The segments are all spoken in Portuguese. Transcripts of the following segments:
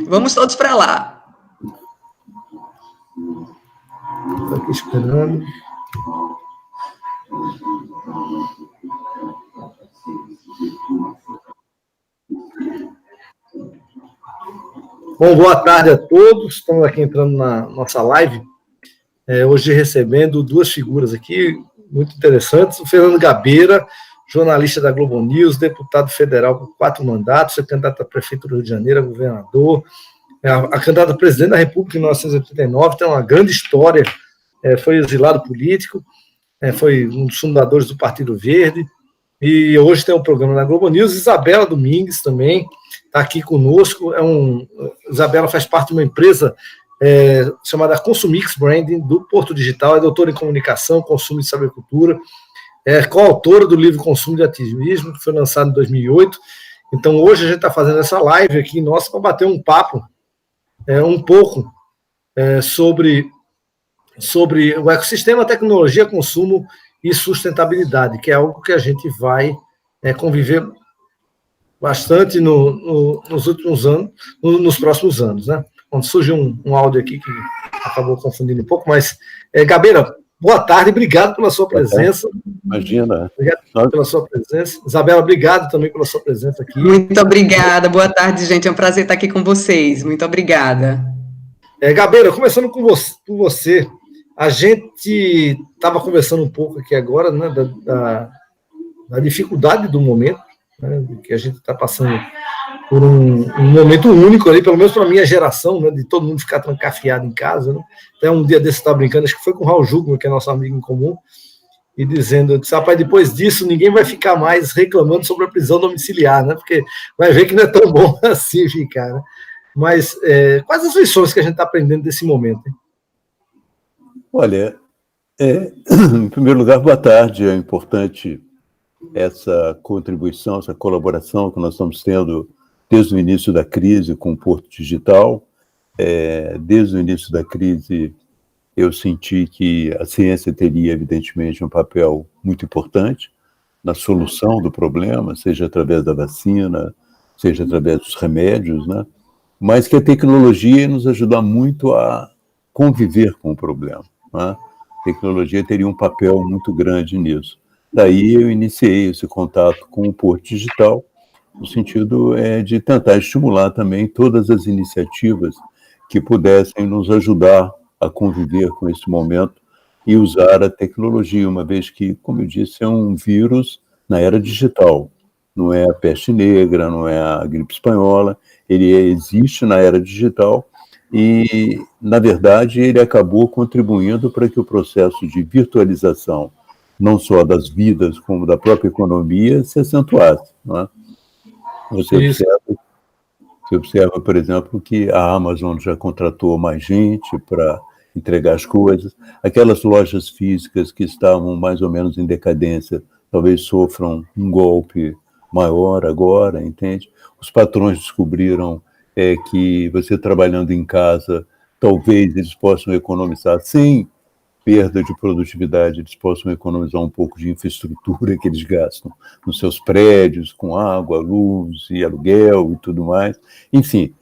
Vamos todos para lá. Estou aqui esperando. Bom, boa tarde a todos. Estamos aqui entrando na nossa live. Hoje recebendo duas figuras aqui muito interessantes. O Fernando Gabeira, jornalista da Globo News, deputado federal por 4 mandatos, foi candidato a prefeito do Rio de Janeiro, a governador, a candidata a presidente da República em 1989, tem uma grande história, foi exilado político, foi um dos fundadores do Partido Verde, e hoje tem um programa na Globo News. Isabela Domingues também está aqui conosco. Isabela faz parte de uma empresa chamada Consumix Branding, do Porto Digital, é doutora em comunicação, consumo e sabercultura, é coautora do livro Consumo de Ativismo, que foi lançado em 2008. Então, hoje a gente está fazendo essa live aqui, nossa, para bater um papo um pouco sobre o ecossistema, tecnologia, consumo e sustentabilidade, que é algo que a gente vai conviver bastante nos últimos anos, nos próximos anos, né? Quando surge um áudio aqui que acabou confundindo um pouco, mas, Gabeira, boa tarde, obrigado pela sua presença. Imagina. Obrigado pela sua presença. Isabela, obrigado também pela sua presença aqui. Muito obrigada, boa tarde, gente, é um prazer estar aqui com vocês, muito obrigada. Gabeira, começando com você, a gente estava conversando um pouco aqui agora, né, da dificuldade do momento, né, que a gente está passando por um momento único ali, pelo menos para a minha geração, né, de todo mundo ficar trancafiado em casa, né? Até um dia desse estava brincando, acho que foi com o Raul Jugman, que é nosso amigo em comum, e dizendo, rapaz, depois disso ninguém vai ficar mais reclamando sobre a prisão domiciliar, né, porque vai ver que não é tão bom assim ficar, né? Mas quais as lições que a gente está aprendendo desse momento, hein? Olha, em primeiro lugar, boa tarde, é importante essa contribuição, essa colaboração que nós estamos tendo desde o início da crise com o Porto Digital. Desde o início da crise, eu senti que a ciência teria, evidentemente, um papel muito importante na solução do problema, seja através da vacina, seja através dos remédios, né? Mas que a tecnologia ia nos ajudar muito a conviver com o problema, né? A tecnologia teria um papel muito grande nisso. Daí eu iniciei esse contato com o Porto Digital, no sentido de tentar estimular também todas as iniciativas que pudessem nos ajudar a conviver com esse momento e usar a tecnologia, uma vez que, como eu disse, é um vírus na era digital. Não é a peste negra, não é a gripe espanhola, ele existe na era digital e, na verdade, ele acabou contribuindo para que o processo de virtualização, não só das vidas, como da própria economia, se acentuasse, não é? Você observa, por exemplo, que a Amazon já contratou mais gente para entregar as coisas. Aquelas lojas físicas que estavam mais ou menos em decadência, talvez sofram um golpe maior agora, entende? Os patrões descobriram que você trabalhando em casa, talvez eles possam economizar sem perda de produtividade, eles possam economizar um pouco de infraestrutura que eles gastam nos seus prédios, com água, luz e aluguel e tudo mais. Enfim,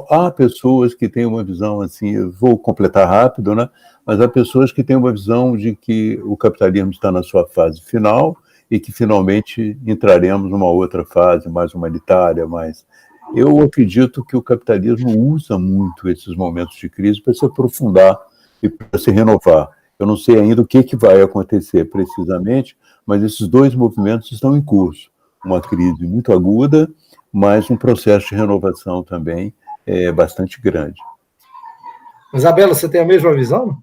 há pessoas que têm uma visão assim, eu vou completar rápido, né? Mas há pessoas que têm uma visão de que o capitalismo está na sua fase final e que finalmente entraremos numa outra fase mais humanitária, mais... Eu acredito que o capitalismo usa muito esses momentos de crise para se aprofundar e para se renovar. Eu não sei ainda o que vai acontecer precisamente, mas esses dois movimentos estão em curso. Uma crise muito aguda, mas um processo de renovação também bastante grande. Isabela, você tem a mesma visão?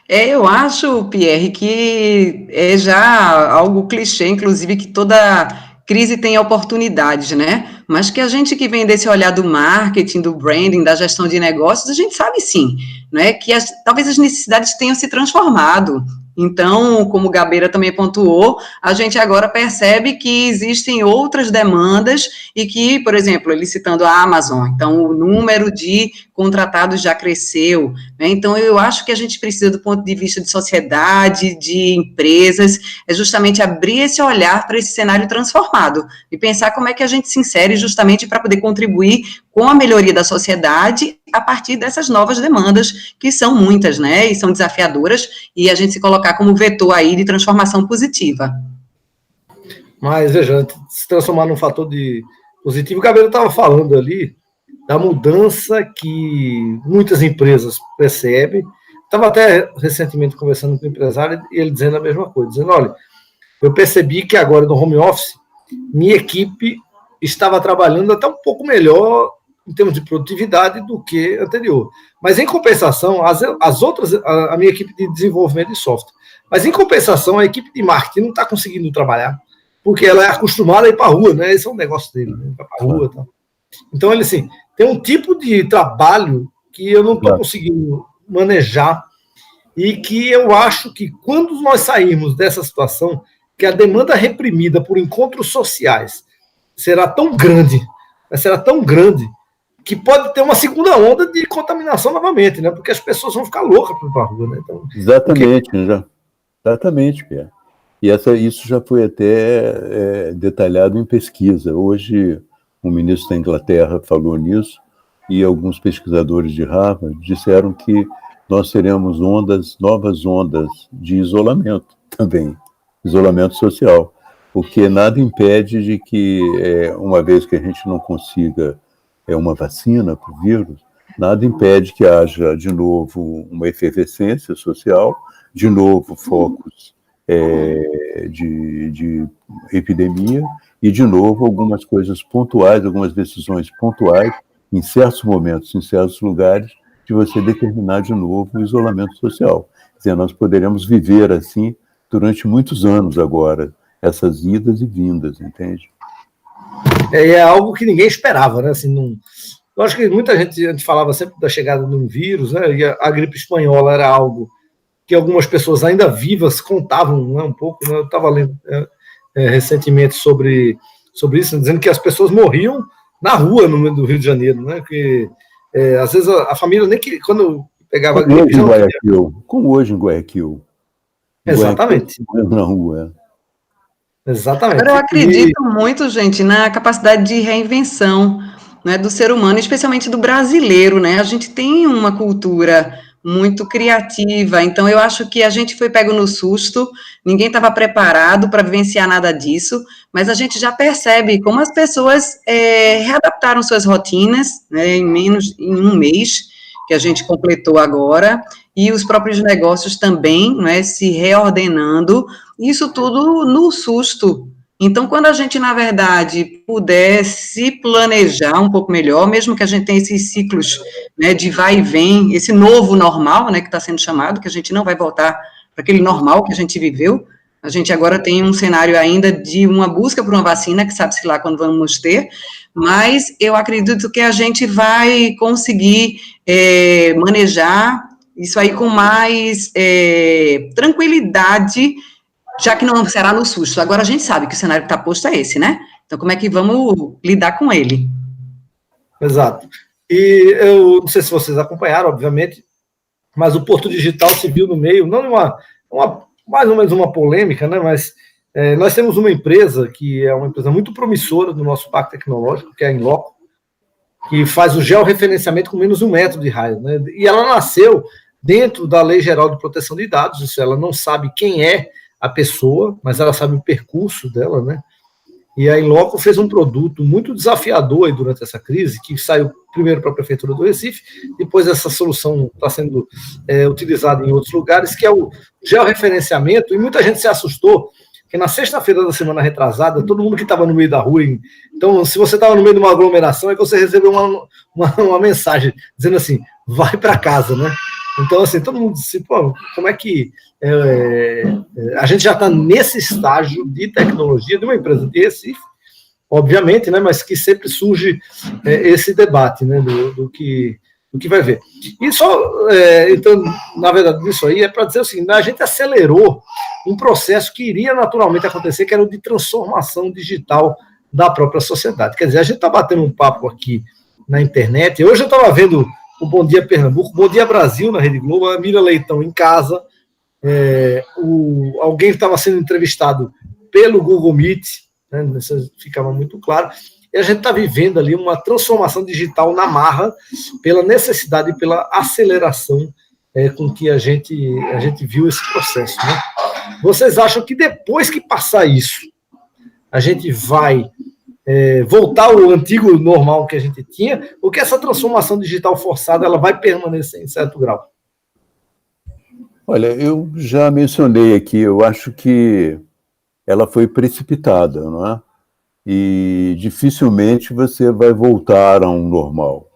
Eu acho, Pierre, que é já algo clichê, inclusive, que toda crise tem oportunidades, né? Mas que a gente que vem desse olhar do marketing, do branding, da gestão de negócios, a gente sabe sim, né? Que talvez as necessidades tenham se transformado, Então, como o Gabeira também pontuou, a gente agora percebe que existem outras demandas e que, por exemplo, ele citando a Amazon, então o número de contratados já cresceu, né? Então eu acho que a gente precisa, do ponto de vista de sociedade, de empresas, é justamente abrir esse olhar para esse cenário transformado e pensar como é que a gente se insere justamente para poder contribuir com a melhoria da sociedade a partir dessas novas demandas, que são muitas, né, e são desafiadoras, e a gente se colocar como vetor aí de transformação positiva. Mas, veja, se transformar num fator de positivo, o Gabriel estava falando ali da mudança que muitas empresas percebem. Estava até recentemente conversando com um empresário e ele dizendo a mesma coisa, dizendo, olha, eu percebi que agora no home office, minha equipe estava trabalhando até um pouco melhor em termos de produtividade do que anterior. Mas, em compensação, as outras, a minha equipe de desenvolvimento de software, mas, em compensação, a equipe de marketing não está conseguindo trabalhar, porque ela é acostumada a ir para a rua, né? Esse é um negócio dele, né? Ir para a rua. Tá? Então, ele, assim, tem um tipo de trabalho que eu não estou conseguindo manejar e que eu acho que, quando nós sairmos dessa situação, que a demanda reprimida por encontros sociais será tão grande, que pode ter uma segunda onda de contaminação novamente, né? Porque as pessoas vão ficar loucas para ir para a rua, né? Então, exatamente, exatamente, Pierre. E isso já foi até detalhado em pesquisa. Hoje, o ministro da Inglaterra falou nisso e alguns pesquisadores de Harvard disseram que nós teremos novas ondas de isolamento também, isolamento social, porque nada impede de que, uma vez que a gente não consiga uma vacina para o vírus, nada impede que haja, de novo, uma efervescência social, de novo, focos de epidemia e, de novo, algumas coisas pontuais, algumas decisões pontuais, em certos momentos, em certos lugares, de você determinar, de novo, o isolamento social. Quer dizer, nós poderemos viver assim durante muitos anos agora, essas idas e vindas, entende? É algo que ninguém esperava, né? Assim, não... Eu acho que muita gente falava sempre da chegada de um vírus, né? E a gripe espanhola era algo que algumas pessoas ainda vivas contavam, né, um pouco, né? Eu estava lendo recentemente sobre isso, dizendo que as pessoas morriam na rua no Rio de Janeiro, né? Que às vezes a família nem que quando pegava a gripe... Como hoje em Guayaquil. Exatamente. Na rua, Exatamente. Agora, eu acredito muito, gente, na capacidade de reinvenção, né, do ser humano, especialmente do brasileiro, né? A gente tem uma cultura muito criativa, então eu acho que a gente foi pego no susto, ninguém estava preparado para vivenciar nada disso, mas a gente já percebe como as pessoas readaptaram suas rotinas, né, em um mês, que a gente completou agora, e os próprios negócios também, né, se reordenando, isso tudo no susto. Então, quando a gente, na verdade, puder se planejar um pouco melhor, mesmo que a gente tenha esses ciclos, né, de vai e vem, esse novo normal, né, que está sendo chamado, que a gente não vai voltar para aquele normal que a gente viveu, a gente agora tem um cenário ainda de uma busca por uma vacina, que sabe-se lá quando vamos ter, mas eu acredito que a gente vai conseguir manejar isso aí com mais tranquilidade, já que não será no susto. Agora a gente sabe que o cenário que está posto é esse, né? Então, como é que vamos lidar com ele? Exato. E eu não sei se vocês acompanharam, obviamente, mas o Porto Digital se viu no meio, não mais ou menos uma polêmica, né? Mas nós temos uma empresa que é uma empresa muito promissora do nosso parque tecnológico, que é a Inloco, que faz o georreferenciamento com menos de 1 metro de raio, né? E ela nasceu dentro da Lei Geral de Proteção de Dados, isso, ela não sabe quem é a pessoa, mas ela sabe o percurso dela, né? E a Inloco fez um produto muito desafiador aí durante essa crise, que saiu primeiro para a Prefeitura do Recife, depois essa solução está sendo utilizada em outros lugares, que é o georreferenciamento, e muita gente se assustou, porque na sexta-feira da semana retrasada, todo mundo que estava no meio da rua, então, se você estava no meio de uma aglomeração, é que você recebeu uma mensagem dizendo assim, vai para casa, né? Então, assim, todo mundo disse, pô, como é que a gente já está nesse estágio de tecnologia de uma empresa de Recife, obviamente, né, mas que sempre surge esse debate, né, do que do que vai ver. E só, então, na verdade, isso aí é para dizer o seguinte, a gente acelerou um processo que iria naturalmente acontecer, que era o de transformação digital da própria sociedade. Quer dizer, a gente está batendo um papo aqui na internet. Hoje eu estava vendo o Bom Dia Pernambuco, Bom Dia Brasil na Rede Globo, a Mira Leitão em casa, alguém estava sendo entrevistado pelo Google Meet, né, isso ficava muito claro, e a gente está vivendo ali uma transformação digital na marra, pela necessidade e pela aceleração com que a gente viu esse processo. Né? Vocês acham que depois que passar isso, a gente vai voltar ao antigo normal que a gente tinha, ou que essa transformação digital forçada ela vai permanecer em certo grau? Olha, eu já mencionei aqui, eu acho que ela foi precipitada, não é? E dificilmente você vai voltar a um normal.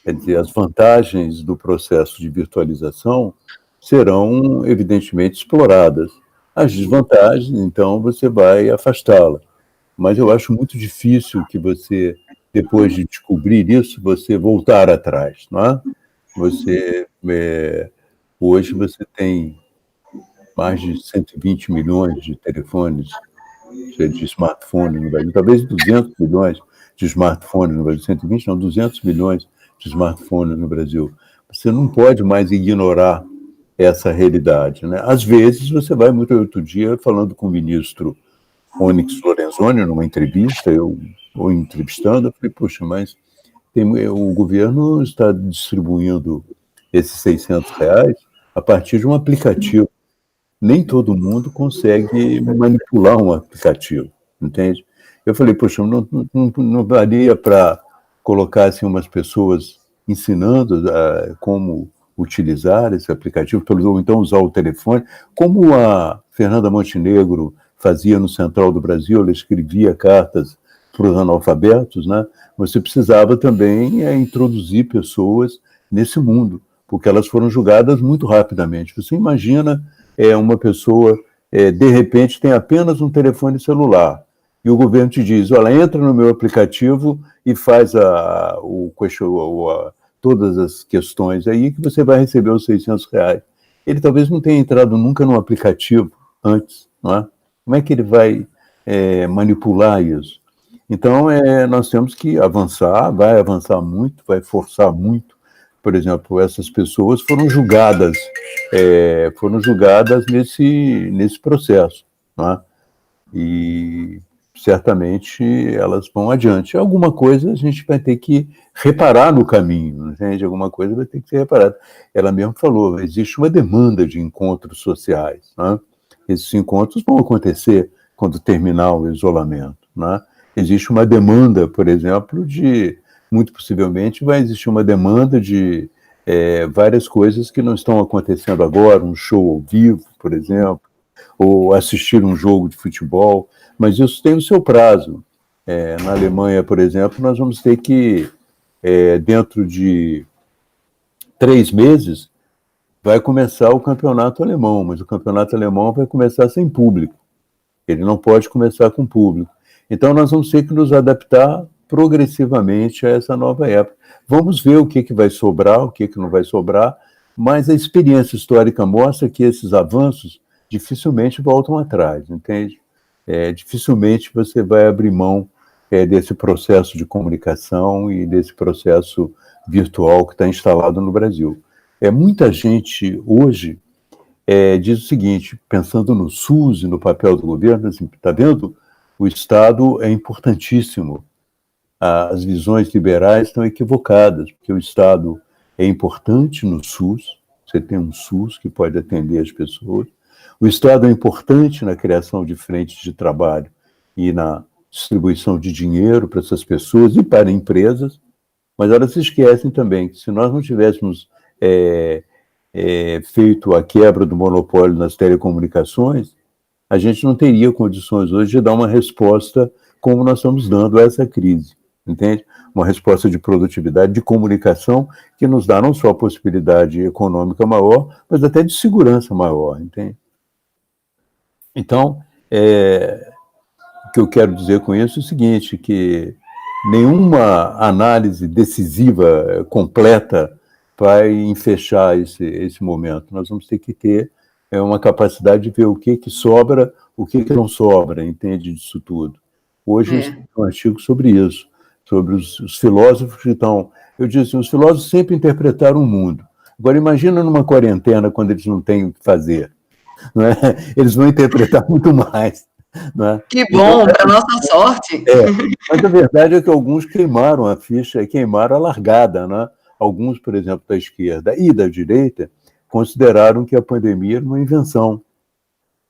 Quer dizer, as vantagens do processo de virtualização serão, evidentemente, exploradas. As desvantagens, então, você vai afastá-la. Mas eu acho muito difícil que você, depois de descobrir isso, você voltar atrás, não é? Hoje você tem mais de 120 milhões de telefones, de smartphones no Brasil, talvez 200 milhões de smartphones no Brasil, 120 não, 200 milhões de smartphones no Brasil. Você não pode mais ignorar essa realidade, né? Às vezes você vai, muito outro dia, falando com o ministro Onyx Lorenzoni, numa entrevista, eu entrevistando, eu falei, poxa, mas o governo está distribuindo esses R$ 600 a partir de um aplicativo. Nem todo mundo consegue manipular um aplicativo, entende? Eu falei, poxa, não daria para colocar assim, umas pessoas ensinando como utilizar esse aplicativo, ou então usar o telefone, como a Fernanda Montenegro fazia no Central do Brasil, ela escrevia cartas para os analfabetos, né? Você precisava também introduzir pessoas nesse mundo, porque elas foram julgadas muito rapidamente. Você imagina uma pessoa, de repente, tem apenas um telefone celular, e o governo te diz, olha, entra no meu aplicativo e faz todas as questões aí que você vai receber os R$ 600. Ele talvez não tenha entrado nunca no aplicativo antes, não é? Como é que ele vai manipular isso? Então, nós temos que avançar, vai avançar muito, vai forçar muito. Por exemplo, essas pessoas foram julgadas nesse processo, não é? E certamente elas vão adiante. Alguma coisa a gente vai ter que reparar no caminho, entende? Alguma coisa vai ter que ser reparada. Ela mesmo falou, existe uma demanda de encontros sociais, não é? Esses encontros vão acontecer quando terminar o isolamento, não é? Existe uma demanda, por exemplo, muito possivelmente vai existir uma demanda de várias coisas que não estão acontecendo agora, um show ao vivo, por exemplo, ou assistir um jogo de futebol, mas isso tem o seu prazo. Na Alemanha, por exemplo, nós vamos ter que, dentro de 3 meses, vai começar o campeonato alemão, mas o campeonato alemão vai começar sem público. Ele não pode começar com público. Então, nós vamos ter que nos adaptar progressivamente a essa nova época. Vamos ver o que vai sobrar, o que não vai sobrar, mas a experiência histórica mostra que esses avanços dificilmente voltam atrás, entende? Dificilmente você vai abrir mão desse processo de comunicação e desse processo virtual que está instalado no Brasil. Muita gente hoje diz o seguinte, pensando no SUS e no papel do governo, assim, está vendo? O Estado é importantíssimo. As visões liberais estão equivocadas, porque o Estado é importante no SUS, você tem um SUS que pode atender as pessoas, o Estado é importante na criação de frentes de trabalho e na distribuição de dinheiro para essas pessoas e para empresas, mas elas se esquecem também que se nós não tivéssemos feito a quebra do monopólio nas telecomunicações, a gente não teria condições hoje de dar uma resposta como nós estamos dando a essa crise, entende? Uma resposta de produtividade, de comunicação, que nos dá não só a possibilidade econômica maior, mas até de segurança maior, entende? Então, o que eu quero dizer com isso é o seguinte, que nenhuma análise decisiva, completa, vai enfechar esse momento. Nós vamos ter que ter uma capacidade de ver o que sobra, o que não sobra, entende, disso tudo. Hoje eu escrevi um artigo sobre isso, sobre os filósofos que estão... Eu disse, os filósofos sempre interpretaram o mundo. Agora, imagina numa quarentena, quando eles não têm o que fazer. Não é? Eles vão interpretar muito mais. Não é? Que bom, para nossa sorte. Mas a verdade é que alguns queimaram a ficha, queimaram a largada. Né? Alguns, por exemplo, da esquerda e da direita, consideraram que a pandemia era uma invenção.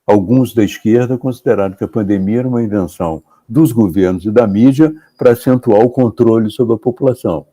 Alguns da esquerda consideraram que a pandemia era uma invenção dos governos e da mídia para acentuar o controle sobre a população.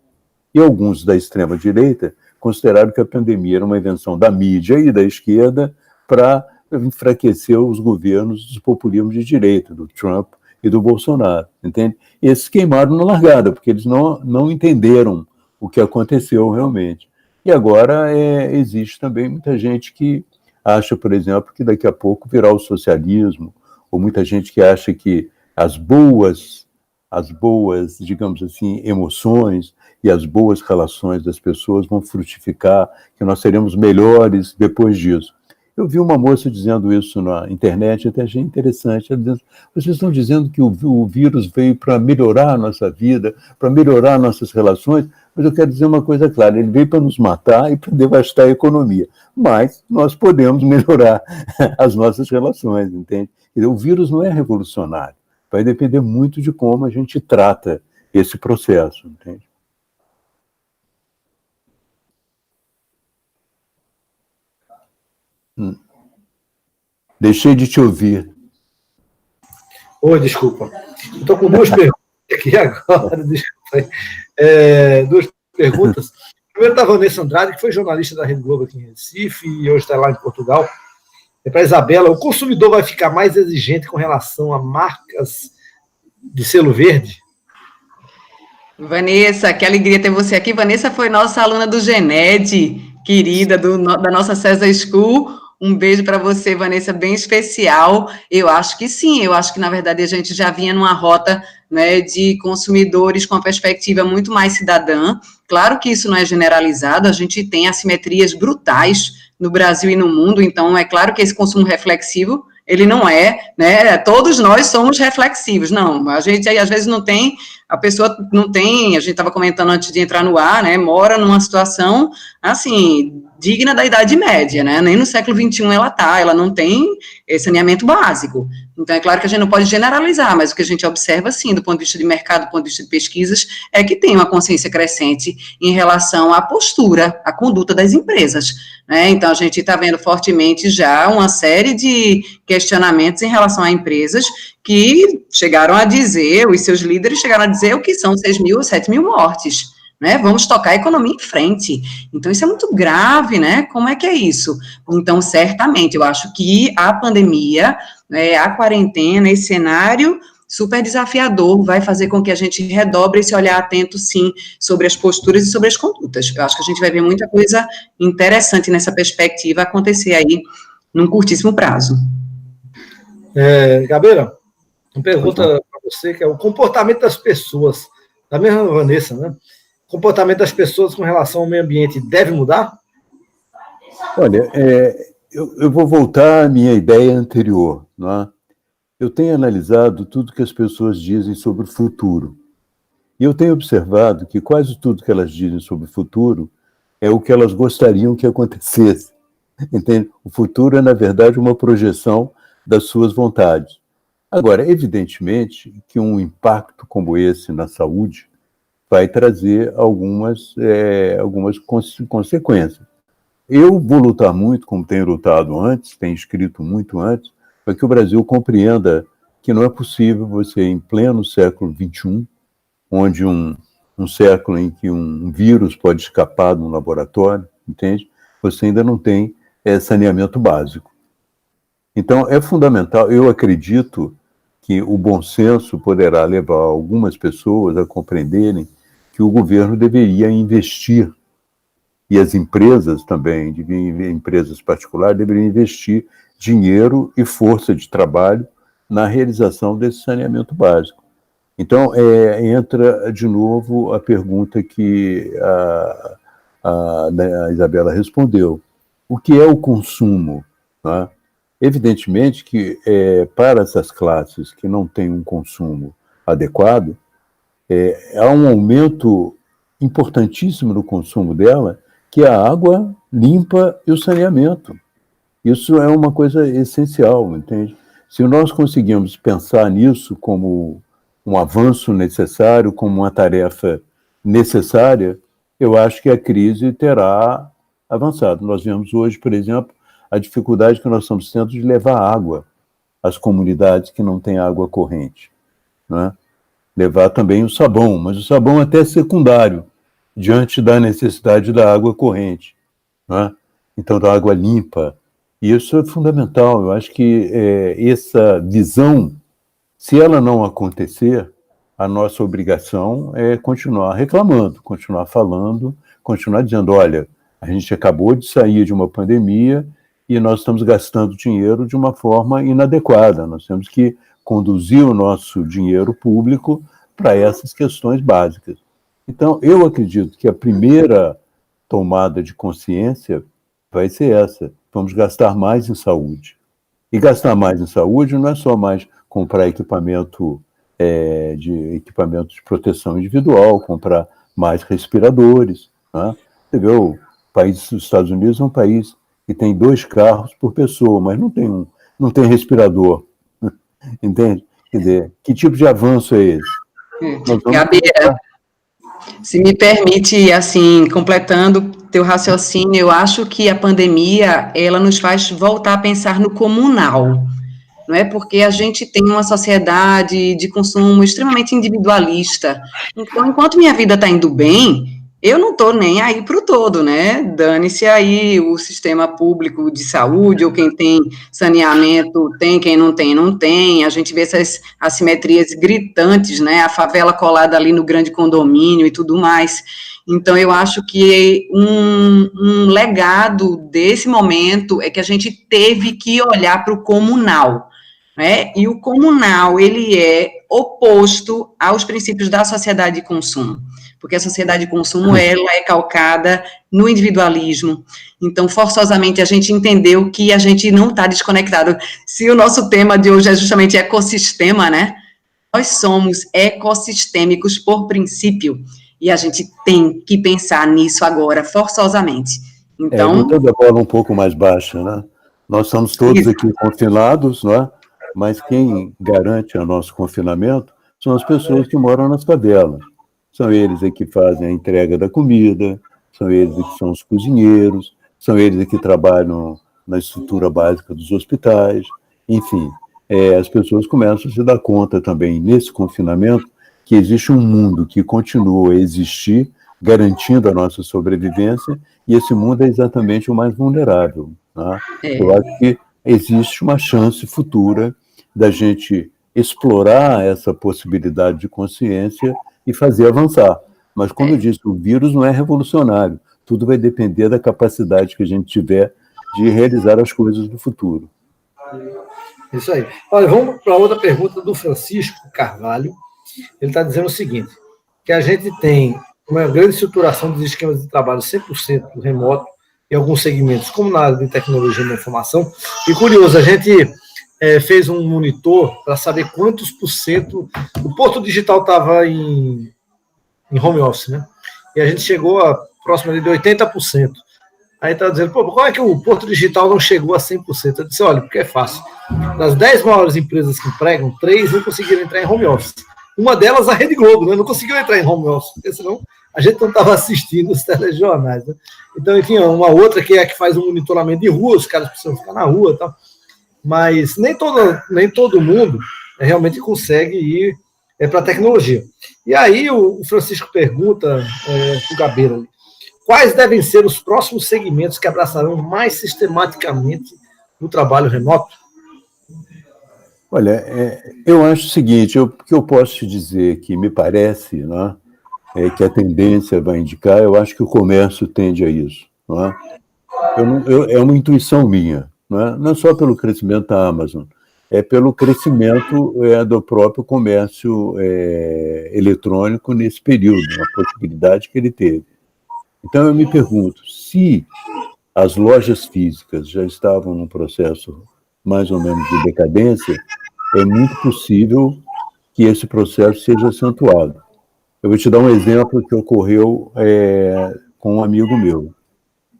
E alguns da extrema-direita consideraram que a pandemia era uma invenção da mídia e da esquerda para enfraquecer os governos dos populismos de direita, do Trump e do Bolsonaro, entende? E esses queimaram na largada, porque eles não entenderam o que aconteceu realmente. E agora existe também muita gente que acha, por exemplo, que daqui a pouco virá o socialismo, ou muita gente que acha que as boas, digamos assim, emoções e as boas relações das pessoas vão frutificar, que nós seremos melhores depois disso. Eu vi uma moça dizendo isso na internet, até achei interessante. Ela dizendo, vocês estão dizendo que o vírus veio para melhorar a nossa vida, para melhorar nossas relações, mas eu quero dizer uma coisa clara, ele veio para nos matar e para devastar a economia. Mas nós podemos melhorar as nossas relações, entende? O vírus não é revolucionário, vai depender muito de como a gente trata esse processo, entende? Deixei de te ouvir. Oi, desculpa. Estou com duas perguntas aqui agora, desculpa. Duas perguntas. Primeiro da Vanessa Andrade, que foi jornalista da Rede Globo aqui em Recife e hoje está lá em Portugal. É para a Isabela, o consumidor vai ficar mais exigente com relação a marcas de selo verde? Vanessa, que alegria ter você aqui. Vanessa foi nossa aluna do GENED, querida, da nossa César School. Um beijo para você, Vanessa, bem especial. Eu acho que sim, eu acho que, na verdade, a gente já vinha numa rota, né, de consumidores com uma perspectiva muito mais cidadã. Claro que isso não é generalizado, a gente tem assimetrias brutais no Brasil e no mundo, então é claro que esse consumo reflexivo, ele não é, né, todos nós somos reflexivos, não, a gente aí às vezes não tem, a pessoa não tem, a gente estava comentando antes de entrar no ar, né, mora numa situação, assim, digna da Idade Média, né, nem no século XXI ela não tem saneamento básico. Então, é claro que a gente não pode generalizar, mas o que a gente observa, sim, do ponto de vista de mercado, do ponto de vista de pesquisas, é que tem uma consciência crescente em relação à postura, à conduta das empresas, né? Então, a gente está vendo fortemente já uma série de questionamentos em relação a empresas que chegaram a dizer, os seus líderes chegaram a dizer o que são 6.000 ou 7.000 mortes, né? Vamos tocar a economia em frente. Então, isso é muito grave, né? Como é que é isso? Então, certamente, eu acho que a pandemia, a quarentena, esse cenário super desafiador, vai fazer com que a gente redobre esse olhar atento, sim, sobre as posturas e sobre as condutas. Eu acho que a gente vai ver muita coisa interessante nessa perspectiva acontecer aí num curtíssimo prazo. Gabeira, uma pergunta para você, que é o comportamento das pessoas, da mesma Vanessa, né? O comportamento das pessoas com relação ao meio ambiente deve mudar? Olha, eu vou voltar à minha ideia anterior, não é? Eu tenho analisado tudo que as pessoas dizem sobre o futuro. E eu tenho observado que quase tudo que elas dizem sobre o futuro é o que elas gostariam que acontecesse. Entende? O futuro é, na verdade, uma projeção das suas vontades. Agora, evidentemente que um impacto como esse na saúde vai trazer algumas consequências. Eu vou lutar muito, como tenho lutado antes, tenho escrito muito antes, para que o Brasil compreenda que não é possível você, em pleno século XXI, onde um século em que um vírus pode escapar de um laboratório, entende? Você ainda não tem saneamento básico. Então, é fundamental, eu acredito que o bom senso poderá levar algumas pessoas a compreenderem que o governo deveria investir, e as empresas também, empresas particulares, deveriam investir dinheiro e força de trabalho na realização desse saneamento básico. Então, entra de novo a pergunta que a Isabela respondeu. O que é o consumo? Né? Evidentemente que para essas classes que não têm um consumo adequado, há um aumento importantíssimo no consumo dela, que é a água limpa e o saneamento. Isso é uma coisa essencial, entende? Se nós conseguirmos pensar nisso como um avanço necessário, como uma tarefa necessária, eu acho que a crise terá avançado. Nós vemos hoje, por exemplo, a dificuldade que nós estamos tendo de levar água às comunidades que não têm água corrente, né? Levar também o sabão, mas o sabão até é secundário, diante da necessidade da água corrente, né? Então, da água limpa. E isso é fundamental. Eu acho que essa visão, se ela não acontecer, a nossa obrigação é continuar reclamando, continuar falando, continuar dizendo, olha, a gente acabou de sair de uma pandemia e nós estamos gastando dinheiro de uma forma inadequada. Nós temos que conduzir o nosso dinheiro público para essas questões básicas. Então, eu acredito que a primeira tomada de consciência vai ser essa. Vamos gastar mais em saúde. E gastar mais em saúde não é só mais comprar equipamento de proteção individual, comprar mais respiradores, né? Você vê, o país dos Estados Unidos é um país que tem 2 carros por pessoa, mas não tem respirador. Entende? Quer dizer, que tipo de avanço é esse? Gabi, se me permite, assim, completando teu raciocínio, eu acho que a pandemia, ela nos faz voltar a pensar no comunal, não é? Porque a gente tem uma sociedade de consumo extremamente individualista. Então, enquanto minha vida está indo bem, eu não estou nem aí para o todo, né? Dane-se aí o sistema público de saúde, ou quem tem saneamento tem, quem não tem, não tem. A gente vê essas assimetrias gritantes, né? A favela colada ali no grande condomínio e tudo mais. Então, eu acho que um legado desse momento é que a gente teve que olhar para o comunal, né? E o comunal, ele é oposto aos princípios da sociedade de consumo, porque a sociedade de consumo, ela é calcada no individualismo. Então, forçosamente, a gente entendeu que a gente não está desconectado. Se o nosso tema de hoje é justamente ecossistema, né? Nós somos ecossistêmicos por princípio, e a gente tem que pensar nisso agora, forçosamente. Então, botando a bola um pouco mais baixa, né? Nós estamos todos aqui confinados, não é? Mas quem garante o nosso confinamento são as pessoas que moram nas favelas. São eles que fazem a entrega da comida, são eles que são os cozinheiros, são eles que trabalham na estrutura básica dos hospitais. Enfim, as pessoas começam a se dar conta também, nesse confinamento, que existe um mundo que continua a existir, garantindo a nossa sobrevivência, e esse mundo é exatamente o mais vulnerável, né? Eu acho que existe uma chance futura da gente explorar essa possibilidade de consciência e fazer avançar. Mas, como eu disse, o vírus não é revolucionário. Tudo vai depender da capacidade que a gente tiver de realizar as coisas do futuro. Isso aí. Olha, vamos para outra pergunta do Francisco Carvalho. Ele está dizendo o seguinte, que a gente tem uma grande estruturação dos esquemas de trabalho 100% remoto em alguns segmentos, como na área de tecnologia da informação. E curioso, a gente fez um monitor para saber quantos por cento o Porto Digital estava em home office, né? E a gente chegou a próximo de 80%. Aí está dizendo, pô, como é que o Porto Digital não chegou a 100%? Eu disse, olha, porque é fácil. Das 10 maiores empresas que empregam, 3 não conseguiram entrar em home office. Uma delas, a Rede Globo, né? Não conseguiu entrar em home office, porque senão a gente não estava assistindo os telejornais, né? Então, enfim, uma outra que é a que faz um monitoramento de rua, os caras precisam ficar na rua e tal. Mas nem todo mundo realmente consegue ir para a tecnologia. E aí o Francisco pergunta para o Gabeira, quais devem ser os próximos segmentos que abraçarão mais sistematicamente o trabalho remoto? Olha, eu acho o seguinte, o que eu posso te dizer que me parece, né, que a tendência vai indicar, eu acho que o comércio tende a isso. Não é? É uma intuição minha, não é só pelo crescimento da Amazon, é pelo crescimento do próprio comércio eletrônico nesse período, a possibilidade que ele teve. Então, eu me pergunto, se as lojas físicas já estavam num processo mais ou menos de decadência, é muito possível que esse processo seja acentuado. Eu vou te dar um exemplo que ocorreu com um amigo meu.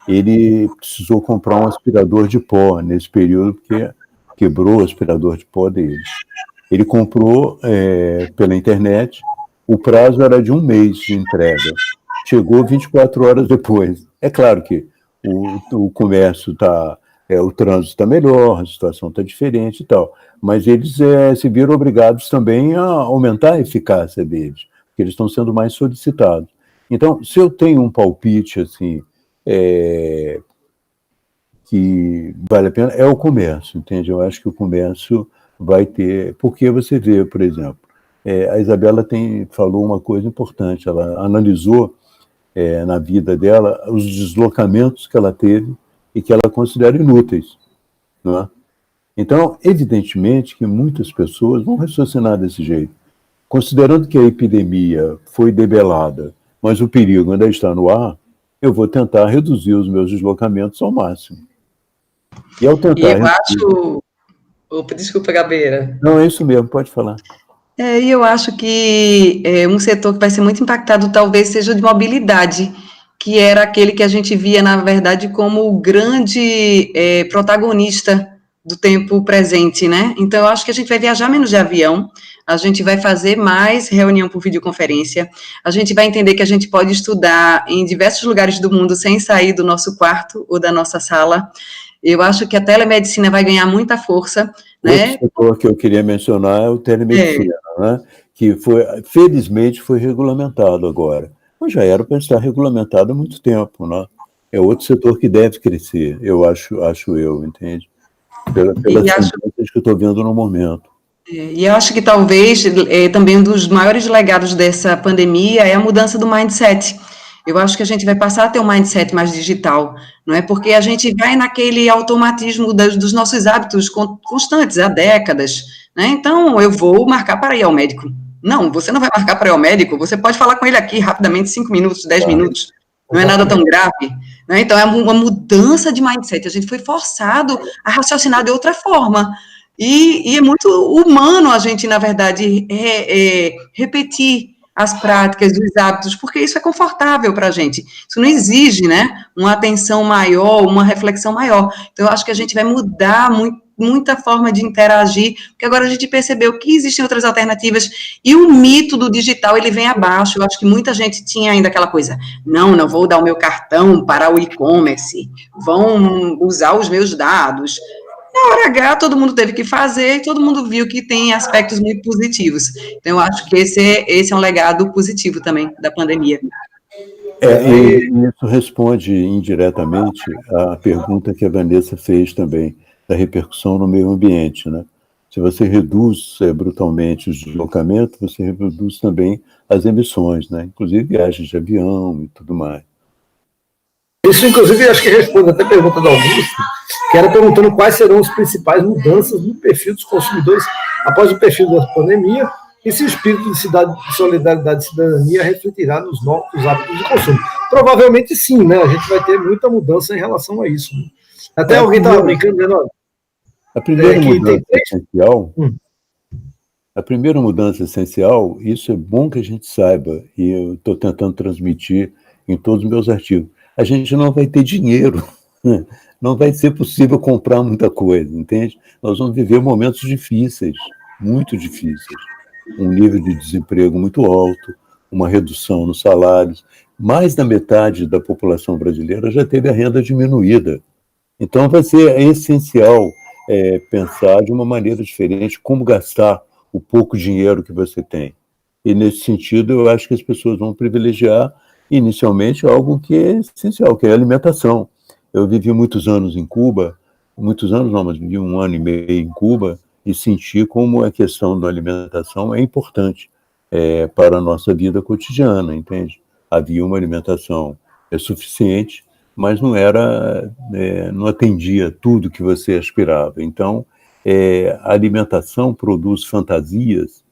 Ele precisou comprar um aspirador de pó nesse período, porque quebrou o aspirador de pó dele. Ele comprou pela internet, o prazo era de 1 mês de entrega. Chegou 24 horas depois. É claro que o comércio está, o trânsito está melhor, a situação está diferente e tal, mas eles se viram obrigados também a aumentar a eficácia deles, porque eles estão sendo mais solicitados. Então, se eu tenho um palpite assim, que vale a pena, é o comércio, entende? Eu acho que o comércio vai ter... Porque você vê, por exemplo, a Isabela falou uma coisa importante, ela analisou na vida dela os deslocamentos que ela teve e que ela considera inúteis, não é? Então, evidentemente que muitas pessoas vão raciocinar desse jeito. Considerando que a epidemia foi debelada, mas o perigo ainda está no ar, eu vou tentar reduzir os meus deslocamentos ao máximo. E ao tentar... E eu acho... Opa, desculpa, Gabeira. Não, é isso mesmo, pode falar. E eu acho que um setor que vai ser muito impactado talvez seja o de mobilidade, que era aquele que a gente via, na verdade, como o grande protagonista do tempo presente, né? Então, eu acho que a gente vai viajar menos de avião, a gente vai fazer mais reunião por videoconferência, a gente vai entender que a gente pode estudar em diversos lugares do mundo sem sair do nosso quarto ou da nossa sala. Eu acho que a telemedicina vai ganhar muita força, né? Outro setor que eu queria mencionar é o telemedicina, né? Que felizmente foi regulamentado agora. Mas já era para estar regulamentado há muito tempo, né? É outro setor que deve crescer, eu acho eu, entende? Pelas tendências que eu estou vendo no momento. E eu acho que talvez também um dos maiores legados dessa pandemia é a mudança do mindset. Eu acho que a gente vai passar a ter um mindset mais digital, não é? Porque a gente vai naquele automatismo dos nossos hábitos constantes, há décadas, né? Então, eu vou marcar para ir ao médico. Não, você não vai marcar para ir ao médico, você pode falar com ele aqui rapidamente, 5 minutos, 10 minutos, não é nada tão grave, né? Então, é uma mudança de mindset, a gente foi forçado a raciocinar de outra forma, e é muito humano a gente, na verdade, repetir as práticas, os hábitos, porque isso é confortável para a gente. Isso não exige, né, uma atenção maior, uma reflexão maior. Então, eu acho que a gente vai mudar muita forma de interagir, porque agora a gente percebeu que existem outras alternativas, e o mito do digital, ele vem abaixo. Eu acho que muita gente tinha ainda aquela coisa, não vou dar o meu cartão para o e-commerce, vão usar os meus dados. Na hora H, todo mundo teve que fazer e todo mundo viu que tem aspectos muito positivos. Então, eu acho que esse é um legado positivo também da pandemia. E isso responde indiretamente à pergunta que a Vanessa fez também, da repercussão no meio ambiente, né? Se você reduz brutalmente os deslocamentos, você reduz também as emissões, né? Inclusive viagens de avião e tudo mais. Isso, inclusive, acho que responde até a pergunta da Augusto, que era perguntando quais serão as principais mudanças no perfil dos consumidores após o perfil da pandemia e se o espírito de solidariedade e cidadania refletirá nos novos hábitos de consumo. Provavelmente sim, né? A gente vai ter muita mudança em relação a isso. Né? Até alguém estava brincando, dizendo, a primeira mudança essencial... A primeira mudança essencial, isso é bom que a gente saiba, e eu estou tentando transmitir em todos os meus artigos. A gente não vai ter dinheiro, não vai ser possível comprar muita coisa, entende? Nós vamos viver momentos difíceis, muito difíceis. Um nível de desemprego muito alto, uma redução nos salários. Mais da metade da população brasileira já teve a renda diminuída. Então vai ser essencial pensar de uma maneira diferente como gastar o pouco dinheiro que você tem. E, nesse sentido, eu acho que as pessoas vão privilegiar, inicialmente, algo que é essencial, que é a alimentação. Eu vivi muitos anos em Cuba, muitos anos não, mas vivi 1 ano e meio em Cuba, e senti como a questão da alimentação é importante para a nossa vida cotidiana, entende? Havia uma alimentação suficiente, mas não atendia tudo que você aspirava. Então, a alimentação produz fantasias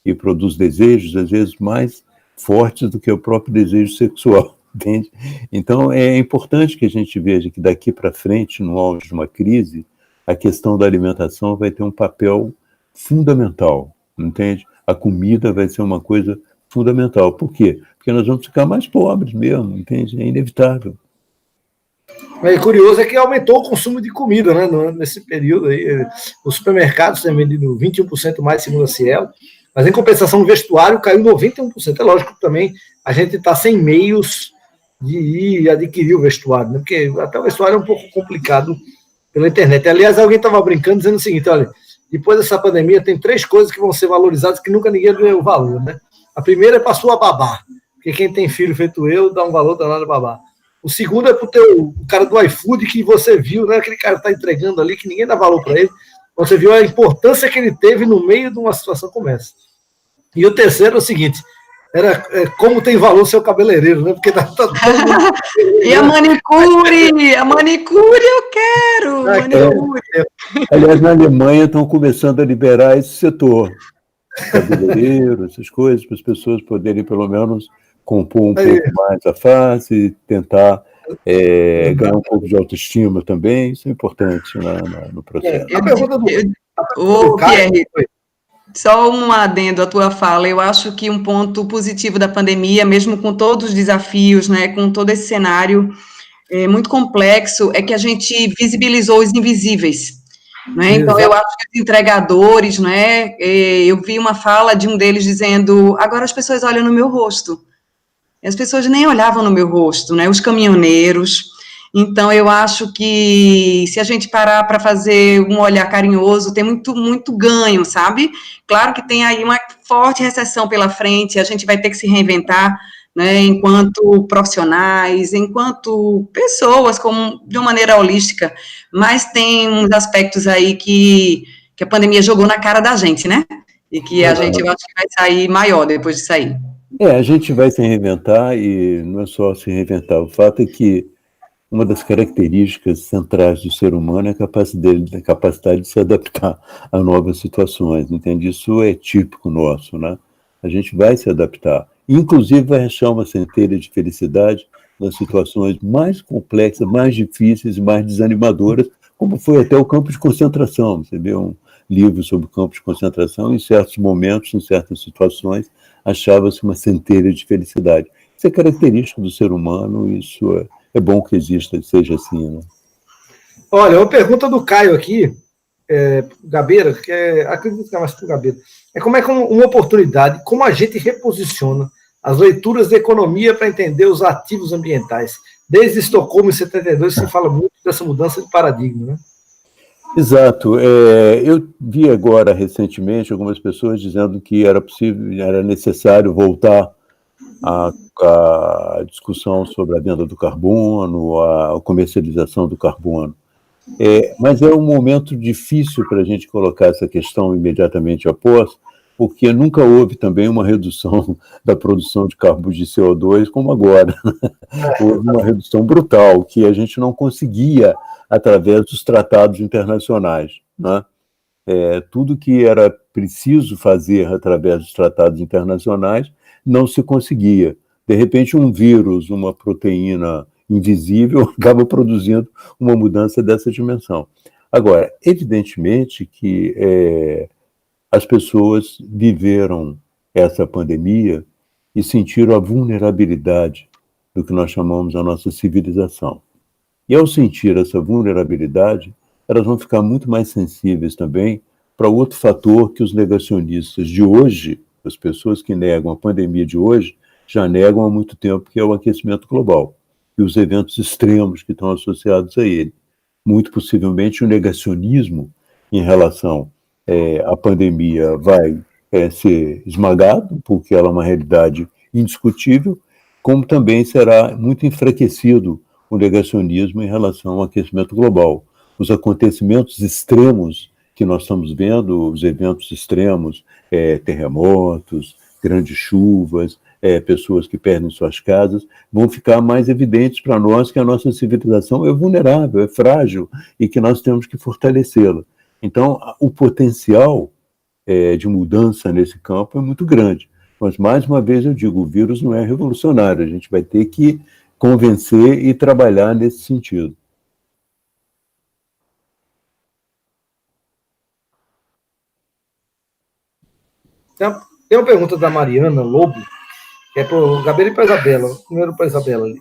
e produz desejos, às vezes, mais fortes do que o próprio desejo sexual. entende? Então, é importante que a gente veja que daqui para frente, no auge de uma crise, a questão da alimentação vai ter um papel fundamental, entende? A comida vai ser uma coisa fundamental. Por quê? Porque nós vamos ficar mais pobres mesmo, entende? É inevitável. Mas curioso é que aumentou o consumo de comida, né? Nesse período aí. Os supermercados têm vendido 21% mais, segundo a Cielo, mas em compensação o vestuário caiu 91%. É lógico que também a gente está sem meios de ir adquirir o vestuário, né? Porque até o vestuário é um pouco complicado pela internet. Aliás, alguém estava brincando dizendo o seguinte: olha, depois dessa pandemia tem 3 coisas que vão ser valorizadas que nunca ninguém deu valor, né? A primeira é para a sua babá, porque quem tem filho feito eu dá um valor danado a babá. O segundo é para o cara do iFood que você viu, né? Aquele cara que está entregando ali, que ninguém dá valor para ele. Você viu a importância que ele teve no meio de uma situação como essa. E o terceiro é o seguinte: como tem valor seu cabeleireiro, né? Porque tá todo mundo... E a manicure? A manicure eu quero! Manicure. Aliás, na Alemanha estão começando a liberar esse setor. Cabeleireiro, essas coisas, para as pessoas poderem, pelo menos, compor um pouco mais a face, tentar ganhar um pouco de autoestima também. Isso é importante no processo. Pierre, só um adendo à tua fala. Eu acho que um ponto positivo da pandemia, mesmo com todos os desafios, né, com todo esse cenário muito complexo, é que a gente visibilizou os invisíveis. Né? Então, eu acho que os entregadores, né, eu vi uma fala de um deles dizendo: agora as pessoas olham no meu rosto. E as pessoas nem olhavam no meu rosto, né? Os caminhoneiros. Então, eu acho que se a gente parar para fazer um olhar carinhoso, tem muito, muito ganho, sabe? Claro que tem aí uma forte recessão pela frente, a gente vai ter que se reinventar, né, enquanto profissionais, enquanto pessoas, de uma maneira holística, mas tem uns aspectos aí que a pandemia jogou na cara da gente, né? E que a gente, eu acho que vai sair maior depois de sair. A gente vai se reinventar, e não é só se reinventar. O fato é que uma das características centrais do ser humano é a capacidade de se adaptar a novas situações, entende? Isso é típico nosso, né? A gente vai se adaptar. Inclusive, vai achar uma centelha de felicidade nas situações mais complexas, mais difíceis e mais desanimadoras, como foi até o campo de concentração. Você vê um livro sobre o campo de concentração, em certos momentos, em certas situações, achava-se uma centelha de felicidade. Isso é característico do ser humano, isso é bom que exista, seja assim, né? Olha, uma pergunta do Caio aqui, Gabeira, acredito que é mais para o Gabeira. Como é que uma oportunidade, como a gente reposiciona as leituras de economia para entender os ativos ambientais? Desde Estocolmo, em 72, se fala muito dessa mudança de paradigma, né? Exato. Eu vi agora, recentemente, algumas pessoas dizendo que era necessário voltar à discussão sobre a venda do carbono, a comercialização do carbono. Mas é um momento difícil para a gente colocar essa questão imediatamente após, porque nunca houve também uma redução da produção de carbono de CO2 como agora. Houve uma redução brutal, que a gente não conseguia através dos tratados internacionais, né? Tudo que era preciso fazer através dos tratados internacionais não se conseguia. De repente, um vírus, uma proteína invisível, acaba produzindo uma mudança dessa dimensão. Agora, evidentemente que as pessoas viveram essa pandemia e sentiram a vulnerabilidade do que nós chamamos a nossa civilização. E ao sentir essa vulnerabilidade, elas vão ficar muito mais sensíveis também para outro fator que os negacionistas de hoje, as pessoas que negam a pandemia de hoje, já negam há muito tempo, que é o aquecimento global e os eventos extremos que estão associados a ele. Muito possivelmente o negacionismo em relação à pandemia vai ser esmagado, porque ela é uma realidade indiscutível, como também será muito enfraquecido o negacionismo em relação ao aquecimento global. Os acontecimentos extremos que nós estamos vendo, os eventos extremos, terremotos, grandes chuvas, pessoas que perdem suas casas, vão ficar mais evidentes para nós que a nossa civilização é vulnerável, é frágil e que nós temos que fortalecê-la. Então, o potencial de mudança nesse campo é muito grande. Mas, mais uma vez, eu digo, o vírus não é revolucionário, a gente vai ter que convencer e trabalhar nesse sentido. Tem uma pergunta da Mariana Lobo, que é para o Gabriel e para a Isabela. Primeiro para a Isabela ali.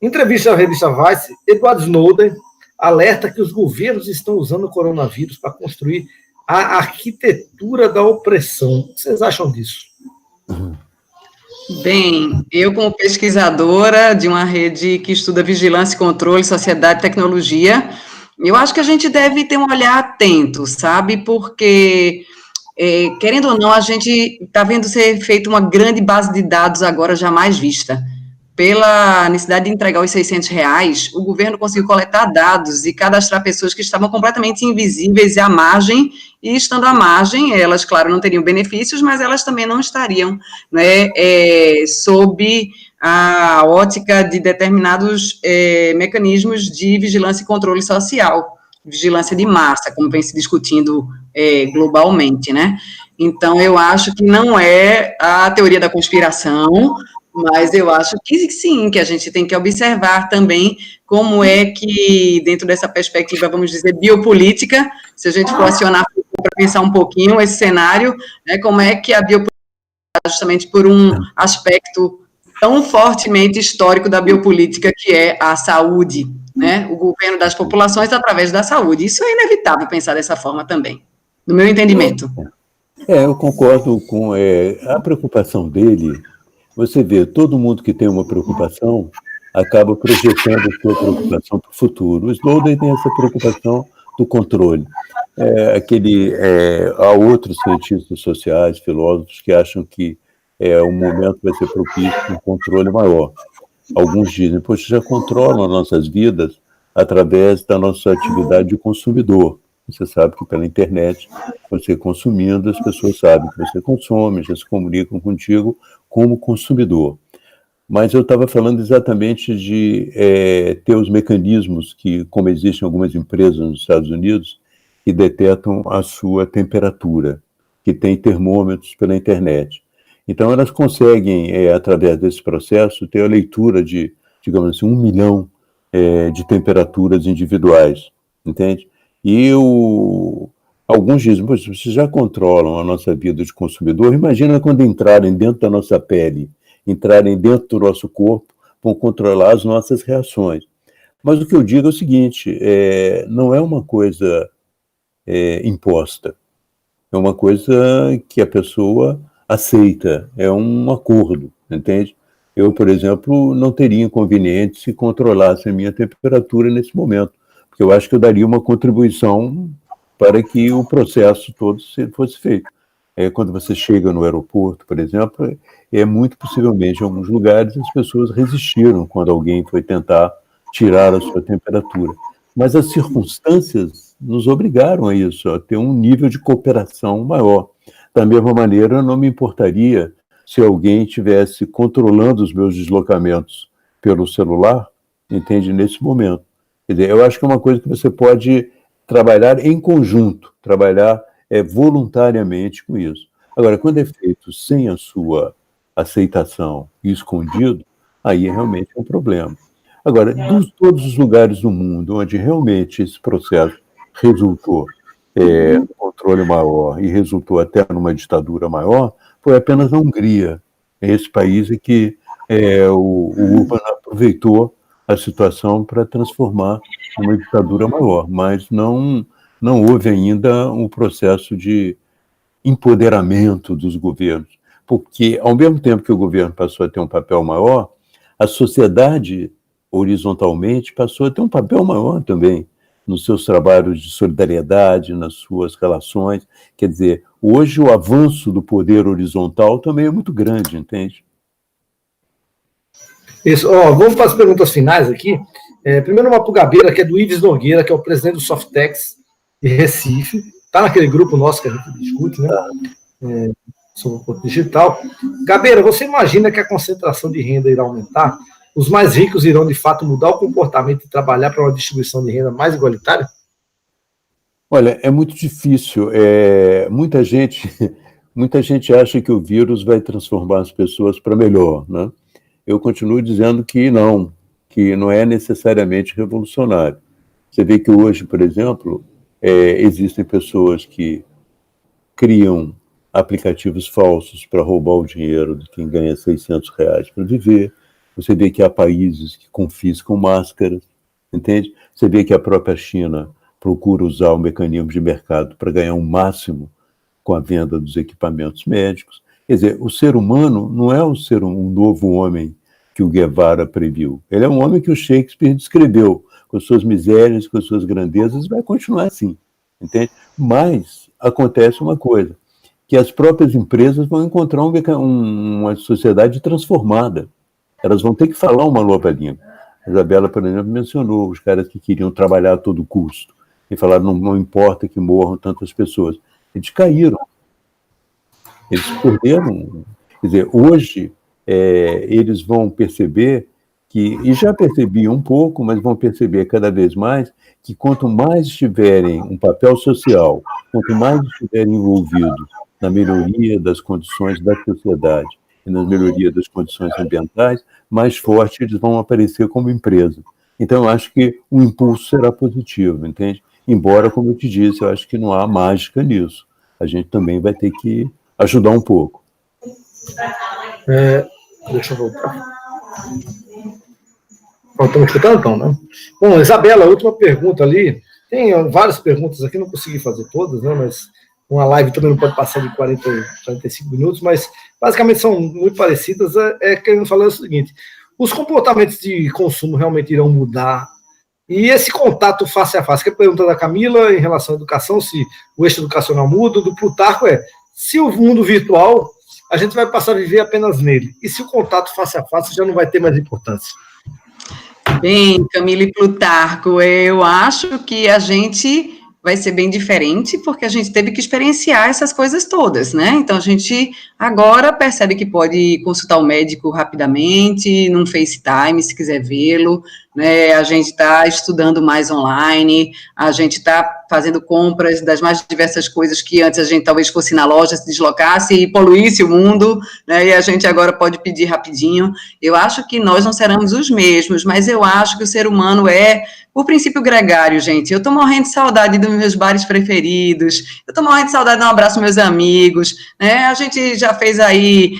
Em entrevista à revista Vice, Edward Snowden alerta que os governos estão usando o coronavírus para construir a arquitetura da opressão. O que vocês acham disso? Bem, eu como pesquisadora de uma rede que estuda vigilância, controle, sociedade e tecnologia, eu acho que a gente deve ter um olhar atento, sabe? Porque, querendo ou não, a gente está vendo ser feita uma grande base de dados agora jamais vista. Pela necessidade de entregar os R$ 600, o governo conseguiu coletar dados e cadastrar pessoas que estavam completamente invisíveis à margem, e estando à margem, elas, claro, não teriam benefícios, mas elas também não estariam, né, sob a ótica de determinados mecanismos de vigilância e controle social, vigilância de massa, como vem se discutindo globalmente, né? Então, eu acho que não é a teoria da conspiração, mas eu acho que sim, que a gente tem que observar também como é que, dentro dessa perspectiva, vamos dizer, biopolítica, se a gente for acionar para pensar um pouquinho esse cenário, né, como é que a biopolítica, justamente por um aspecto tão fortemente histórico da biopolítica, que é a saúde, né, o governo das populações através da saúde. Isso é inevitável pensar dessa forma também, no meu entendimento. Eu concordo com a preocupação dele. Você vê, todo mundo que tem uma preocupação acaba projetando a sua preocupação para o futuro. O Snowden tem essa preocupação do controle. Há outros cientistas sociais, filósofos, que acham que o momento vai ser propício para um controle maior. Alguns dizem, poxa, já controlam as nossas vidas através da nossa atividade de consumidor. Você sabe que pela internet, você consumindo, as pessoas sabem que você consome, já se comunicam contigo como consumidor. Mas eu estava falando exatamente de ter os mecanismos que, como existem algumas empresas nos Estados Unidos, que detectam a sua temperatura, que tem termômetros pela internet. Então, elas conseguem, através desse processo, ter a leitura de, digamos assim, 1 milhão de temperaturas individuais, entende? E alguns dizem, poxa, vocês já controlam a nossa vida de consumidor, imagina quando entrarem dentro da nossa pele, entrarem dentro do nosso corpo, vão controlar as nossas reações. Mas o que eu digo é o seguinte, não é uma coisa imposta, é uma coisa que a pessoa aceita, é um acordo, entende? Eu, por exemplo, não teria inconveniente se controlasse a minha temperatura nesse momento, porque eu acho que eu daria uma contribuição para que o processo todo fosse feito. Quando você chega no aeroporto, por exemplo, muito possivelmente em alguns lugares as pessoas resistiram quando alguém foi tentar tirar a sua temperatura. Mas as circunstâncias nos obrigaram a isso, a ter um nível de cooperação maior. Da mesma maneira, eu não me importaria se alguém estivesse controlando os meus deslocamentos pelo celular, entende, nesse momento. Quer dizer, eu acho que é uma coisa que você pode trabalhar em conjunto, trabalhar voluntariamente com isso. Agora, quando é feito sem a sua aceitação e escondido, aí realmente é um problema. Agora, de todos os lugares do mundo onde realmente esse processo resultou um controle maior e resultou até numa ditadura maior, foi apenas a Hungria. Esse país em que o Orbán aproveitou a situação para transformar numa ditadura maior, mas não houve ainda um processo de empoderamento dos governos, porque ao mesmo tempo que o governo passou a ter um papel maior, a sociedade horizontalmente passou a ter um papel maior também nos seus trabalhos de solidariedade, nas suas relações. Quer dizer, hoje o avanço do poder horizontal também é muito grande, entende? Isso. Vamos para as perguntas finais aqui. Primeiro uma para o Gabeira, que é do Ives Nogueira, que é o presidente do Softex de Recife. Está naquele grupo nosso que a gente discute, né? Sobre o ponto digital. Gabeira, você imagina que a concentração de renda irá aumentar? Os mais ricos irão, de fato, mudar o comportamento e trabalhar para uma distribuição de renda mais igualitária? Olha, é muito difícil. Muita gente acha que o vírus vai transformar as pessoas para melhor, né? Eu continuo dizendo que não. que não é necessariamente revolucionário. Você vê que hoje, por exemplo, existem pessoas que criam aplicativos falsos para roubar o dinheiro de quem ganha R$ 600 para viver. Você vê que há países que confiscam máscaras, entende? Você vê que a própria China procura usar o mecanismo de mercado para ganhar um máximo com a venda dos equipamentos médicos. Quer dizer, o ser humano não é um novo homem que o Guevara previu. Ele é um homem que o Shakespeare descreveu, com suas misérias, com suas grandezas, vai continuar assim, entende? Mas acontece uma coisa, que as próprias empresas vão encontrar uma sociedade transformada. Elas vão ter que falar uma nova língua. A Isabela, por exemplo, mencionou os caras que queriam trabalhar a todo custo e falaram, não importa que morram tantas pessoas. Eles caíram. Eles perderam. Quer dizer, hoje eles vão perceber que, e já percebiam um pouco, mas vão perceber cada vez mais, que quanto mais estiverem um papel social, quanto mais estiverem envolvidos na melhoria das condições da sociedade e na melhoria das condições ambientais, mais forte eles vão aparecer como empresa. Então, eu acho que o impulso será positivo, entende? Embora, como eu te disse, eu acho que não há mágica nisso. A gente também vai ter que ajudar um pouco. Deixa eu voltar. Estamos escutando, então, né? Bom, Isabela, última pergunta ali. Tem várias perguntas aqui, não consegui fazer todas, né? Mas uma live também não pode passar de 45 minutos, mas basicamente são muito parecidas. Querendo falar o seguinte: os comportamentos de consumo realmente irão mudar? E esse contato face a face, que é a pergunta da Camila em relação à educação, se o eixo educacional muda, do Plutarco se o mundo virtual, a gente vai passar a viver apenas nele, e se o contato face a face já não vai ter mais importância? Bem, Camila e Plutarco, eu acho que a gente vai ser bem diferente, porque a gente teve que experienciar essas coisas todas, né? Então, a gente agora percebe que pode consultar o médico rapidamente, num FaceTime, se quiser vê-lo, né? A gente está estudando mais online, a gente está fazendo compras das mais diversas coisas que antes a gente talvez fosse na loja, se deslocasse e poluísse o mundo, né? E a gente agora pode pedir rapidinho. Eu acho que nós não seremos os mesmos, mas eu acho que o ser humano o princípio gregário, gente. Eu estou morrendo de saudade dos meus bares preferidos, eu estou morrendo de saudade de um abraço meus amigos, né? A gente já fez aí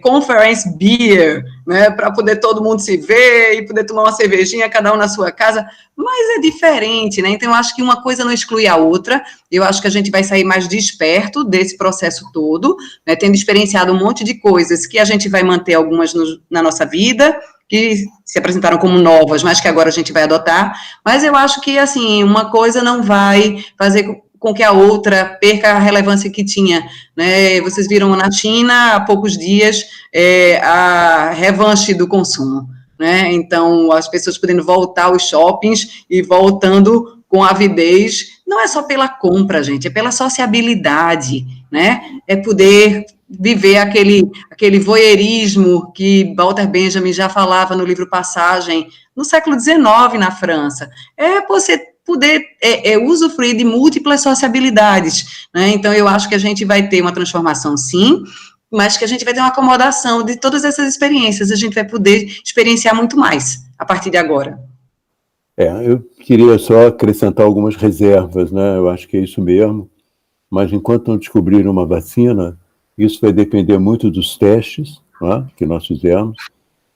conference beer, né? Para poder todo mundo se ver e poder tomar uma cervejinha, cada um na sua casa, mas é diferente, né? Então, eu acho que uma coisa não exclui a outra. Eu acho que a gente vai sair mais desperto desse processo todo, né? Tendo experienciado um monte de coisas que a gente vai manter algumas na nossa vida, que se apresentaram como novas, mas que agora a gente vai adotar, mas eu acho que, assim, uma coisa não vai fazer com que a outra perca a relevância que tinha, né? Vocês viram na China, há poucos dias, a revanche do consumo, né? Então, as pessoas podendo voltar aos shoppings e voltando com avidez, não é só pela compra, gente, é pela sociabilidade, né? É poder viver aquele voyeurismo que Walter Benjamin já falava no livro Passagem, no século XIX, na França. É você poder usufruir de múltiplas sociabilidades, né? Então, eu acho que a gente vai ter uma transformação, sim, mas que a gente vai ter uma acomodação de todas essas experiências, a gente vai poder experienciar muito mais a partir de agora. Eu queria só acrescentar algumas reservas, né? Eu acho que é isso mesmo, mas enquanto não descobrirem uma vacina, isso vai depender muito dos testes, né, que nós fizemos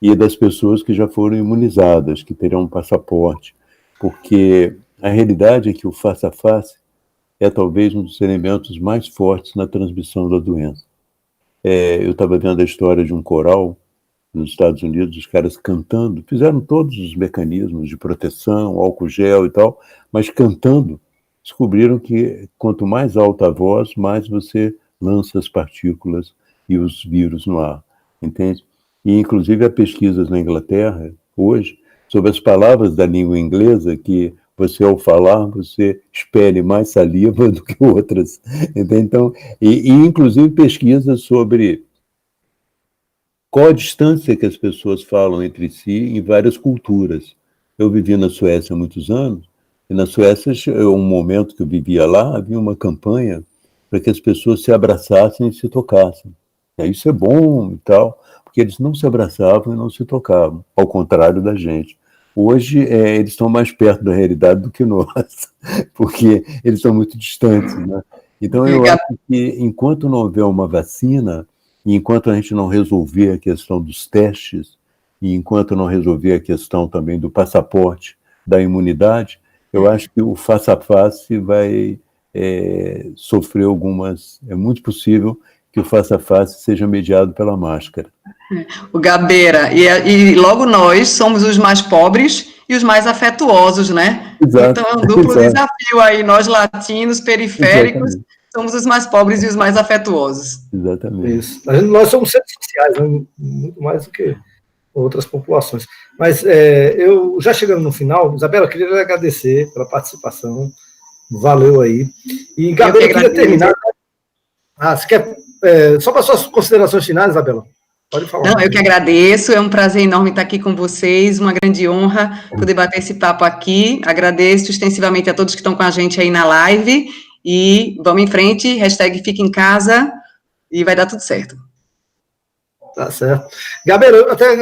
e das pessoas que já foram imunizadas, que terão um passaporte, porque a realidade é que o face-a-face é talvez um dos elementos mais fortes na transmissão da doença. Eu estava vendo a história de um coral nos Estados Unidos, os caras cantando, fizeram todos os mecanismos de proteção, álcool gel e tal, mas cantando, descobriram que quanto mais alta a voz, mais você lança as partículas e os vírus no ar, entende? E, inclusive, há pesquisas na Inglaterra, hoje, sobre as palavras da língua inglesa, que você, ao falar, você expele mais saliva do que outras, entende? Então, inclusive, pesquisas sobre qual a distância que as pessoas falam entre si em várias culturas. Eu vivi na Suécia há muitos anos, e na Suécia, um momento que eu vivia lá, havia uma campanha para que as pessoas se abraçassem e se tocassem. Isso é bom e tal, que eles não se abraçavam e não se tocavam, ao contrário da gente. Hoje, eles estão mais perto da realidade do que nós, porque eles estão muito distantes, né? Então, eu acho que enquanto não houver uma vacina, e enquanto a gente não resolver a questão dos testes, e enquanto não resolver a questão também do passaporte da imunidade, eu acho que o face-a-face vai sofrer algumas... É muito possível que o face-a-face seja mediado pela máscara. O Gabeira, e logo nós somos os mais pobres e os mais afetuosos, né? Exato. Então é um duplo desafio aí, nós latinos, periféricos, exatamente, somos os mais pobres e os mais afetuosos. Exatamente. Isso. Nós somos seres sociais, né? Muito mais do que outras populações. Mas eu, já chegando no final, Isabela, eu queria lhe agradecer pela participação, valeu aí. E, Gabeira, eu queria terminar... você quer... só para suas considerações finais, Isabela? Pode falar. Não, eu que agradeço, é um prazer enorme estar aqui com vocês, uma grande honra poder bater esse papo aqui. Agradeço extensivamente a todos que estão com a gente aí na live, e vamos em frente, hashtag fica em casa, e vai dar tudo certo. Tá certo. Gabeira, até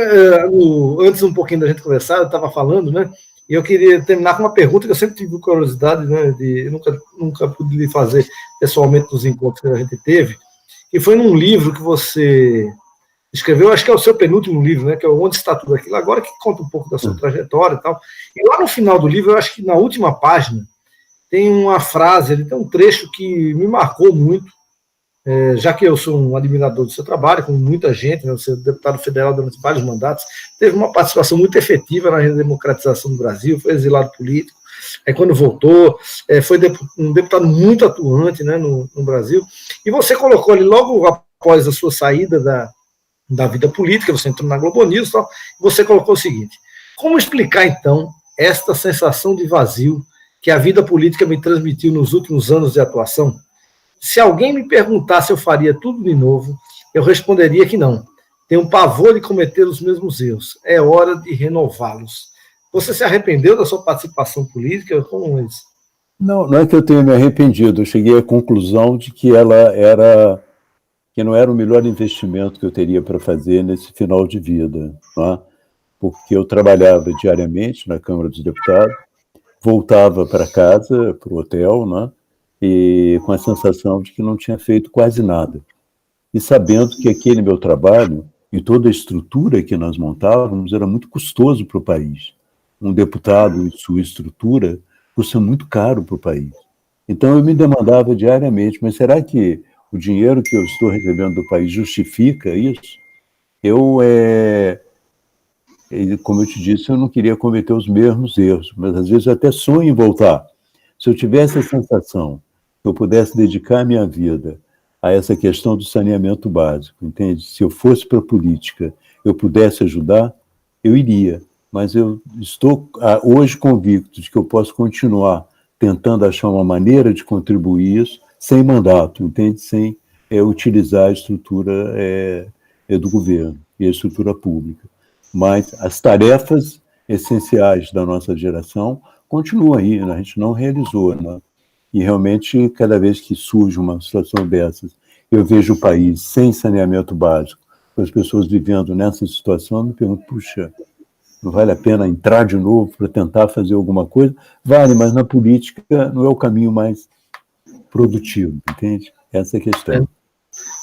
antes um pouquinho da gente conversar, eu estava falando, né, e eu queria terminar com uma pergunta que eu sempre tive curiosidade, né, eu nunca pude lhe fazer pessoalmente nos encontros que a gente teve, e foi num livro que você escreveu, acho que é o seu penúltimo livro, né, que é Onde Está Tudo Aquilo, agora que conta um pouco da sua trajetória e tal. E lá no final do livro, eu acho que na última página, tem uma frase, tem um trecho que me marcou muito, já que eu sou um admirador do seu trabalho, como muita gente, né, você é deputado federal durante vários mandatos, teve uma participação muito efetiva na redemocratização do Brasil, foi exilado político, aí quando voltou, foi um deputado muito atuante, né, no Brasil, e você colocou ali, logo após a sua saída da vida política, você entrou na Globo News, tal, você colocou o seguinte: como explicar, então, esta sensação de vazio que a vida política me transmitiu nos últimos anos de atuação? Se alguém me perguntasse se eu faria tudo de novo, eu responderia que não. Tenho um pavor de cometer os mesmos erros. É hora de renová-los. Você se arrependeu da sua participação política? Como é isso? Não é que eu tenha me arrependido. Eu cheguei à conclusão de que que não era o melhor investimento que eu teria para fazer nesse final de vida, né? Porque eu trabalhava diariamente na Câmara dos Deputados, voltava para casa, para o hotel, né? E com a sensação de que não tinha feito quase nada. E sabendo que aquele meu trabalho e toda a estrutura que nós montávamos era muito custoso para o país. Um deputado e sua estrutura custa muito caro para o país. Então eu me demandava diariamente, mas será que o dinheiro que eu estou recebendo do país justifica isso? Como eu te disse, eu não queria cometer os mesmos erros, mas às vezes eu até sonho em voltar. Se eu tivesse a sensação que eu pudesse dedicar a minha vida a essa questão do saneamento básico, entende? Se eu fosse para a política, eu pudesse ajudar, eu iria. Mas eu estou hoje convicto de que eu posso continuar tentando achar uma maneira de contribuir isso sem mandato, entende? Sem utilizar a estrutura do governo e a estrutura pública. Mas as tarefas essenciais da nossa geração continuam aí, né? A gente não realizou, né? E realmente, cada vez que surge uma situação dessas, eu vejo o país sem saneamento básico, com as pessoas vivendo nessa situação, eu me pergunto, puxa, não vale a pena entrar de novo para tentar fazer alguma coisa? Vale, mas na política não é o caminho mais produtivo, entende? Essa é a questão.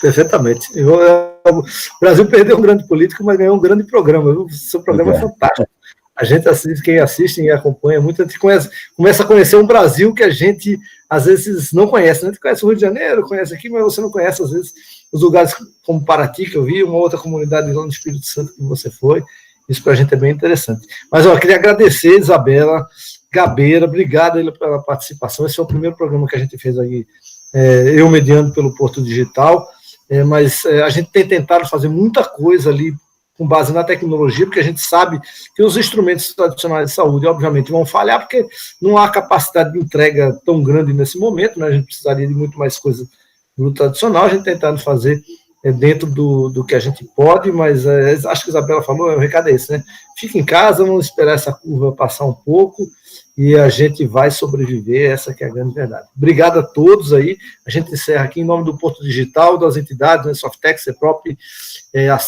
Perfeitamente. O Brasil perdeu um grande político, mas ganhou um grande programa. O seu programa é fantástico. A gente assiste, quem assiste e acompanha muito, a gente começa a conhecer um Brasil que a gente, às vezes, não conhece. A gente conhece o Rio de Janeiro, conhece aqui, mas você não conhece, às vezes, os lugares como Paraty, que eu vi, uma outra comunidade lá no Espírito Santo que você foi. Isso para a gente é bem interessante. Mas, eu queria agradecer, Isabela Gabeira, obrigado pela participação. Esse é o primeiro programa que a gente fez aí, eu mediando pelo Porto Digital, mas a gente tem tentado fazer muita coisa ali com base na tecnologia, porque a gente sabe que os instrumentos tradicionais de saúde, obviamente, vão falhar, porque não há capacidade de entrega tão grande nesse momento, né? A gente precisaria de muito mais coisa no tradicional, a gente tentando fazer dentro do que a gente pode, mas acho que a Isabela falou, o recado é esse, né? Fica em casa, vamos esperar essa curva passar um pouco, e a gente vai sobreviver, essa que é a grande verdade. Obrigado a todos aí, a gente encerra aqui em nome do Porto Digital, das entidades, né, Softex, CEPROP, a